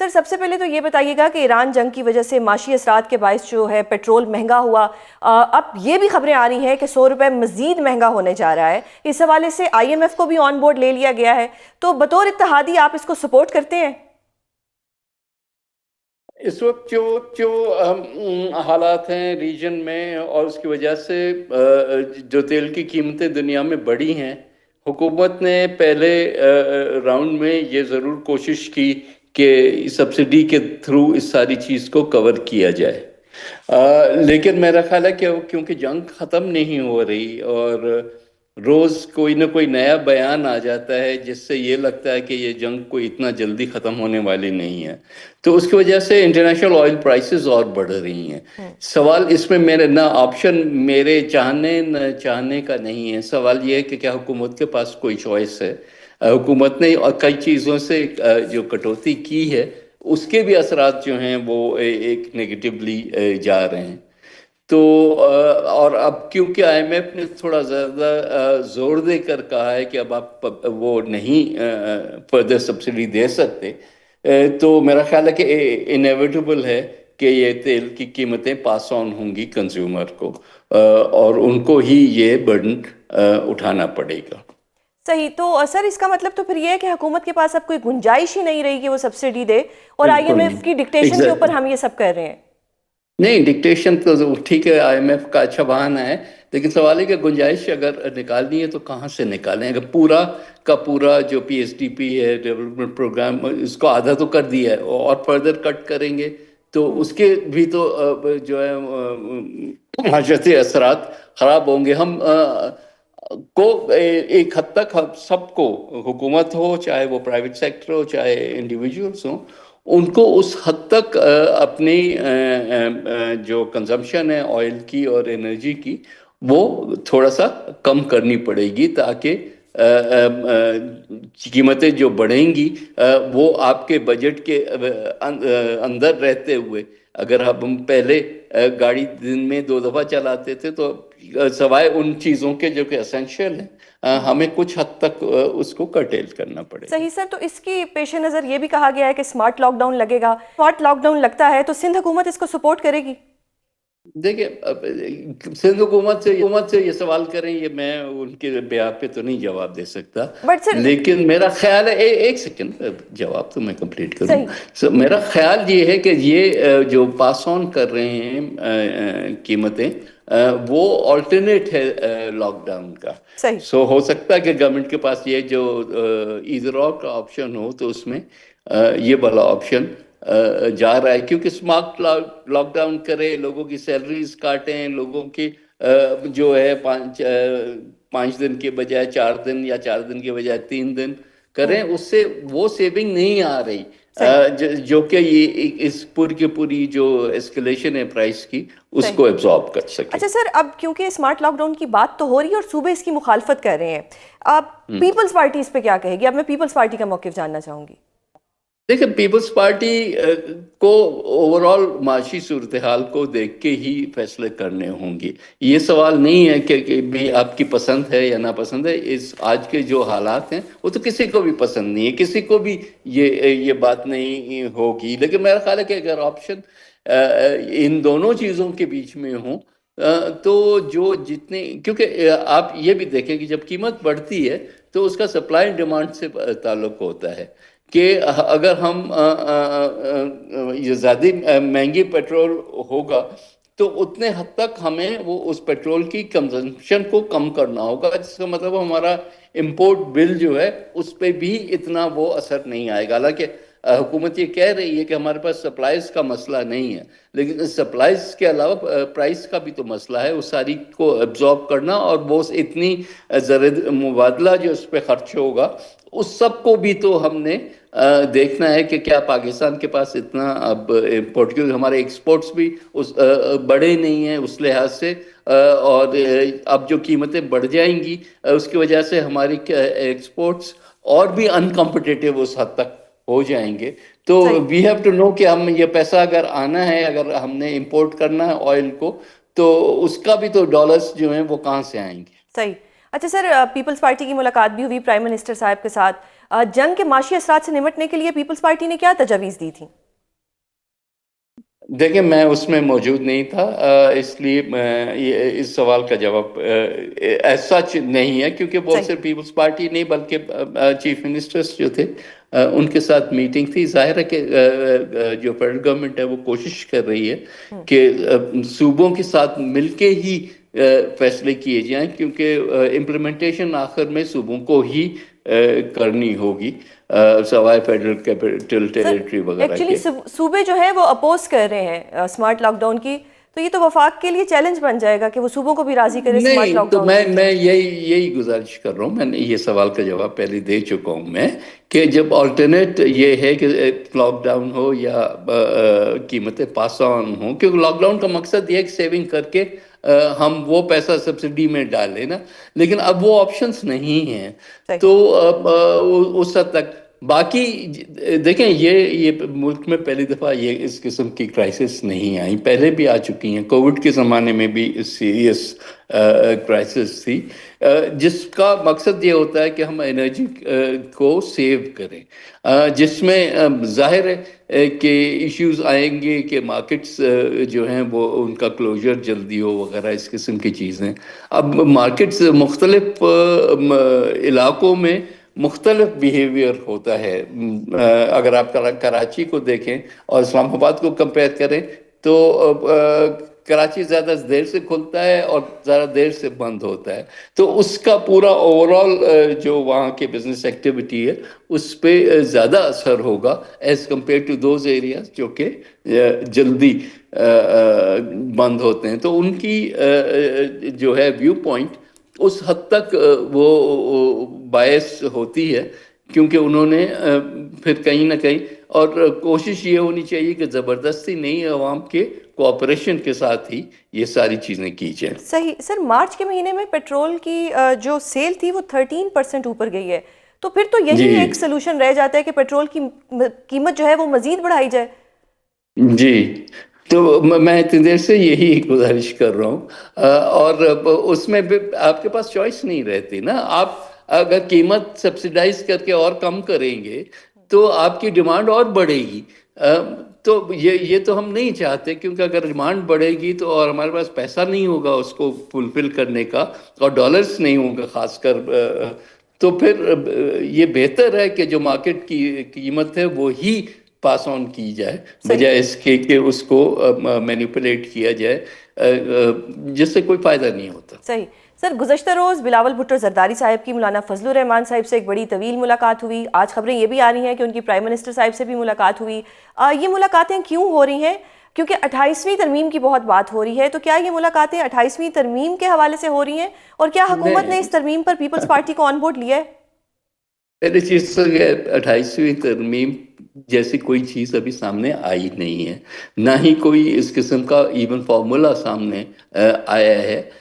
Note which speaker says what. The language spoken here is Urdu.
Speaker 1: سر سب سے پہلے تو یہ بتائیے گا کہ ایران جنگ کی وجہ سے معاشی اثرات کے باعث جو ہے پیٹرول مہنگا ہوا، اب یہ بھی خبریں آ رہی ہیں کہ 100 روپے مزید مہنگا ہونے جا رہا ہے، اس حوالے سے آئی ایم ایف کو بھی آن بورڈ لے لیا گیا ہے، تو بطور اتحادی آپ اس کو سپورٹ کرتے ہیں؟
Speaker 2: اس وقت جو حالات ہیں ریجن میں اور اس کی وجہ سے جو تیل کی قیمتیں دنیا میں بڑھی ہیں، حکومت نے پہلے راؤنڈ میں یہ ضرور کوشش کی کہ سبسڈی کے تھرو اس ساری چیز کو کور کیا جائے، لیکن میرا خیال ہے کہ کیونکہ جنگ ختم نہیں ہو رہی اور روز کوئی نہ کوئی نیا بیان آ جاتا ہے جس سے یہ لگتا ہے کہ یہ جنگ کوئی اتنا جلدی ختم ہونے والی نہیں ہے، تو اس کی وجہ سے انٹرنیشنل آئل پرائسز اور بڑھ رہی ہیں۔ سوال اس میں میرے نہ آپشن میرے چاہنے نہ چاہنے کا نہیں ہے، سوال یہ ہے کہ کیا حکومت کے پاس کوئی چوائس ہے۔ حکومت نے کئی چیزوں سے جو کٹوتی کی ہے اس کے بھی اثرات جو ہیں وہ ایک نیگیٹیولی جا رہے ہیں، تو اور اب کیونکہ آئی ایم ایف نے تھوڑا زیادہ زور دے کر کہا ہے کہ اب آپ وہ نہیں فردر سبسڈی دے سکتے، تو میرا خیال ہے کہ انیویٹیبل ہے کہ یہ تیل کی قیمتیں پاس آن ہوں گی کنزیومر کو، اور ان کو ہی یہ برڈن اٹھانا پڑے گا۔
Speaker 1: صحیح، تو سر اس کا مطلب تو پھر یہ ہے کہ حکومت کے پاس اب کوئی گنجائش ہی نہیں رہی کہ وہ سبسڈی دے، اور آئی ایم
Speaker 2: بالکل
Speaker 1: ایف کی
Speaker 2: نہیں،
Speaker 1: ڈکٹیشن کے اوپر ہم یہ سب کر رہے ہیں۔
Speaker 2: نہیں، ڈکٹیشن تو ٹھیک ہے، آئی ایم ایف کا اچھا بہانہ ہے، لیکن سوال ہے کہ گنجائش اگر نکالنی ہے تو کہاں سے نکالیں؟ اگر پورا کا پورا جو پی ایس ڈی پی ہے ڈیولپمنٹ پروگرام، اس کو آدھا تو کر دیا ہے اور فردر کٹ کریں گے تو اس کے بھی تو جو ہے معاشرتی اثرات خراب ہوں گے۔ ہم کو ایک حد تک ہم سب کو، حکومت ہو چاہے وہ پرائیویٹ سیکٹر ہو چاہے انڈیویجولز ہوں، ان کو اس حد تک اپنی جو کنزمپشن ہے آئل کی اور انرجی کی وہ تھوڑا سا کم کرنی پڑے گی، تاکہ قیمتیں جو بڑھیں گی وہ آپ کے بجٹ کے اندر رہتے ہوئے، اگر ہم پہلے گاڑی دن میں 2 دفعہ چلاتے تھے تو سوائے ان چیزوں کے جو کہ اسینشیل ہیں ہمیں کچھ حد تک اس کو کرٹیل کرنا پڑے گا۔
Speaker 1: صحیح سر، تو اس کی پیش نظر یہ بھی کہا گیا ہے کہ اسمارٹ لاک ڈاؤن لگے گا، اسمارٹ لاک ڈاؤن لگتا ہے تو سندھ حکومت اس کو سپورٹ کرے گی؟
Speaker 2: دیکھیں، سندھ حکومت سے یہ سوال کریں، یہ میں ان کے بیان پہ تو نہیں جواب دے سکتا،
Speaker 1: بٹ سر
Speaker 2: لیکن میرا خیال ہے ایک سیکنڈ جواب تو میں کمپلیٹ کروں۔
Speaker 1: صحیح،
Speaker 2: میرا خیال یہ ہے کہ یہ جو پاس آن کر رہے ہیں قیمتیں، وہ آلٹرنیٹ ہے لاک ڈاؤن کا۔
Speaker 1: صحیح،
Speaker 2: سو ہو سکتا ہے کہ گورنمنٹ کے پاس یہ جو ایدر اور کا آپشن ہو تو اس میں یہ والا آپشن جا رہا ہے، کیونکہ اسمارٹ لاک ڈاؤن کرے، لوگوں کی سیلریز کاٹیں، لوگوں کی جو ہے 5 دن کے بجائے 4 دن یا 4 دن کے بجائے 3 دن کریں، اس سے وہ سیونگ نہیں آ رہی جو کہ یہ اس پوری کی پوری جو اسکلیشن ہے پرائس کی اس کو ایبزارب کر سکے۔
Speaker 1: اچھا سر، اب کیونکہ اسمارٹ لاک ڈاؤن کی بات تو ہو رہی ہے اور صوبے اس کی مخالفت کر رہے ہیں، اب پیپلز پارٹی اس پہ کیا کہے گی؟ اب میں پیپلز پارٹی کا موقف جاننا چاہوں گی۔
Speaker 2: دیکھیں، پیپلز پارٹی کو اوورال معاشی صورتحال کو دیکھ کے ہی فیصلے کرنے ہوں گے۔ یہ سوال نہیں ہے کہ بھی آپ کی پسند ہے یا ناپسند ہے، اس آج کے جو حالات ہیں وہ تو کسی کو بھی پسند نہیں ہے، کسی کو بھی یہ بات نہیں ہوگی، لیکن میرا خیال ہے کہ اگر آپشن ان دونوں چیزوں کے بیچ میں ہوں تو جو جتنے، کیونکہ آپ یہ بھی دیکھیں کہ جب قیمت بڑھتی ہے تو اس کا سپلائی اینڈ ڈیمانڈ سے تعلق ہوتا ہے، کہ اگر ہم یہ زیادہ مہنگی پیٹرول ہوگا تو اتنے حد تک ہمیں وہ اس پیٹرول کی کنزمپشن کو کم کرنا ہوگا، جس کا مطلب ہمارا امپورٹ بل جو ہے اس پہ بھی اتنا وہ اثر نہیں آئے گا۔ حالانکہ حکومت یہ کہہ رہی ہے کہ ہمارے پاس سپلائز کا مسئلہ نہیں ہے، لیکن سپلائز کے علاوہ پرائس کا بھی تو مسئلہ ہے، اس ساری کو ایبزارب کرنا، اور وہ اتنی زر مبادلہ جو اس پہ خرچ ہوگا اس سب کو بھی تو ہم نے دیکھنا ہے کہ کیا پاکستان کے پاس اتنا اب امپورٹ، کیونکہ ہمارے ایکسپورٹس بھی بڑے نہیں ہیں اس لحاظ سے، اور اب جو قیمتیں بڑھ جائیں گی اس کی وجہ سے ہماری ایکسپورٹس اور بھی انکمپٹیٹیو اس حد تک ہو جائیں گے، تو وی ہیو ٹو نو کہ ہم یہ پیسہ اگر آنا ہے، اگر ہم نے امپورٹ کرنا ہے آئل کو، تو اس کا بھی تو ڈالرز جو ہیں وہ کہاں سے آئیں گے۔
Speaker 1: صحیح۔ اچھا سر، پیپلز پارٹی کی ملاقات بھی ہوئی پرائم منسٹر صاحب کے ساتھ، جنگ کے معاشی اثرات سے نمٹنے کے لیے پیپلز پارٹی نے کیا تجاویز دی تھی؟
Speaker 2: دیکھیں میں اس میں موجود نہیں تھا، اس لیے اس سوال کا جواب ایز سچ نہیں ہے، کیونکہ بہت سے پیپلز پارٹی نہیں بلکہ چیف منسٹرز جو تھے ان کے ساتھ میٹنگ تھی۔ ظاہر ہے کہ جو فیڈرل گورنمنٹ ہے وہ کوشش کر رہی ہے کہ صوبوں کے ساتھ مل کے ہی فیصلے کیے جائیں، کیونکہ امپلیمنٹیشن آخر میں صوبوں کو ہی کرنی ہوگی، سوائے فیڈرل کیپٹل ٹیریٹری وغیرہ کے۔
Speaker 1: ایکچولی صوبے جو ہیں وہ اپوز کر رہے ہیں اسمارٹ لاک ڈاؤن کی، تو یہ تو وفاق کے لیے چیلنج بن جائے گا کہ وہ صوبوں کو بھی راضی کرے اسمارٹ
Speaker 2: نہیں
Speaker 1: لاک
Speaker 2: تو
Speaker 1: ڈاؤن۔
Speaker 2: میں یہی گزارش کر رہا ہوں، میں نے یہ سوال کا جواب پہلے دے چکا ہوں میں، کہ جب آلٹرنیٹ یہ ہے کہ لاک ڈاؤن ہو یا قیمتیں پاس آن ہوں، کیونکہ لاک ڈاؤن کا مقصد یہ ہے کہ سیونگ کر کے ہم وہ پیسہ سبسڈی میں ڈالیں نا، لیکن اب وہ آپشنز نہیں ہیں، تو اس حد تک باقی دیکھیں یہ ملک میں پہلی دفعہ یہ اس قسم کی کرائسس نہیں آئی، پہلے بھی آ چکی ہیں، کووڈ کے زمانے میں بھی سیریس کرائسس تھی، جس کا مقصد یہ ہوتا ہے کہ ہم انرجی کو سیو کریں، جس میں ظاہر ہے کہ ایشوز آئیں گے کہ مارکیٹس جو ہیں وہ ان کا کلوجر جلدی ہو وغیرہ اس قسم کی چیزیں۔ اب مارکیٹس مختلف علاقوں میں مختلف بیہیویئر ہوتا ہے، اگر آپ کراچی کو دیکھیں اور اسلام آباد کو کمپیئر کریں تو کراچی زیادہ دیر سے کھلتا ہے اور زیادہ دیر سے بند ہوتا ہے، تو اس کا پورا اوورآل جو وہاں کے بزنس ایکٹیویٹی ہے اس پہ زیادہ اثر ہوگا as compare to those areas جو کہ جلدی بند ہوتے ہیں، تو ان کی جو ہے ویو پوائنٹ اس حد تک وہ باعث ہوتی ہے، کیونکہ انہوں نے پھر کہیں نہ کہیں، اور کوشش یہ ہونی چاہیے کہ زبردستی نہیں، عوام کے کوآپریشن کے ساتھ ہی یہ ساری چیزیں کی جائیں۔
Speaker 1: صحیح سر، مارچ کے مہینے میں پیٹرول کی جو سیل تھی وہ 13% اوپر گئی ہے، تو پھر تو یہی ایک سلوشن رہ جاتا ہے کہ پیٹرول کی قیمت جو ہے وہ مزید بڑھائی جائے۔
Speaker 2: جی، تو میں اتنی دیر سے یہی گزارش کر رہا ہوں، اور اس میں بھی آپ کے پاس چوائس نہیں رہتی نا، آپ اگر قیمت سبسیڈائز کر کے اور کم کریں گے تو آپ کی ڈیمانڈ اور بڑھے گی، تو یہ تو ہم نہیں چاہتے، کیونکہ اگر ڈیمانڈ بڑھے گی تو اور ہمارے پاس پیسہ نہیں ہوگا اس کو فلفل کرنے کا، اور ڈالرز نہیں ہوں گا خاص کر، تو پھر یہ بہتر ہے کہ جو مارکیٹ کی قیمت ہے وہی پاس آن کی جائے، بجائے اس کے کہ اس کو مینیپولیٹ کیا جائے، جس سے کوئی فائدہ نہیں ہوتا۔
Speaker 1: صحیح سر، گزشتہ روز بلاول بھٹو زرداری صاحب کی مولانا فضل الرحمان صاحب سے ایک بڑی طویل ملاقات ہوئی، آج خبریں یہ بھی آ رہی ہیں کہ ان کی پرائم منسٹر صاحب سے بھی ملاقات ہوئی۔ یہ ملاقاتیں کیوں ہو رہی ہیں؟ کیونکہ 28ویں ترمیم کی بہت بات ہو رہی ہے، تو کیا یہ ملاقاتیں 28ویں ترمیم کے حوالے سے ہو رہی ہیں، اور کیا حکومت نے اس ترمیم پر پیپلز پارٹی کو آن بورڈ لیا ہے؟
Speaker 2: پہلی چیز تو یہ 28ویں ترمیم جیسی کوئی چیز ابھی سامنے آئی نہیں ہے، نہ ہی کوئی اس قسم کا ایون فارمولا سامنے آیا ہے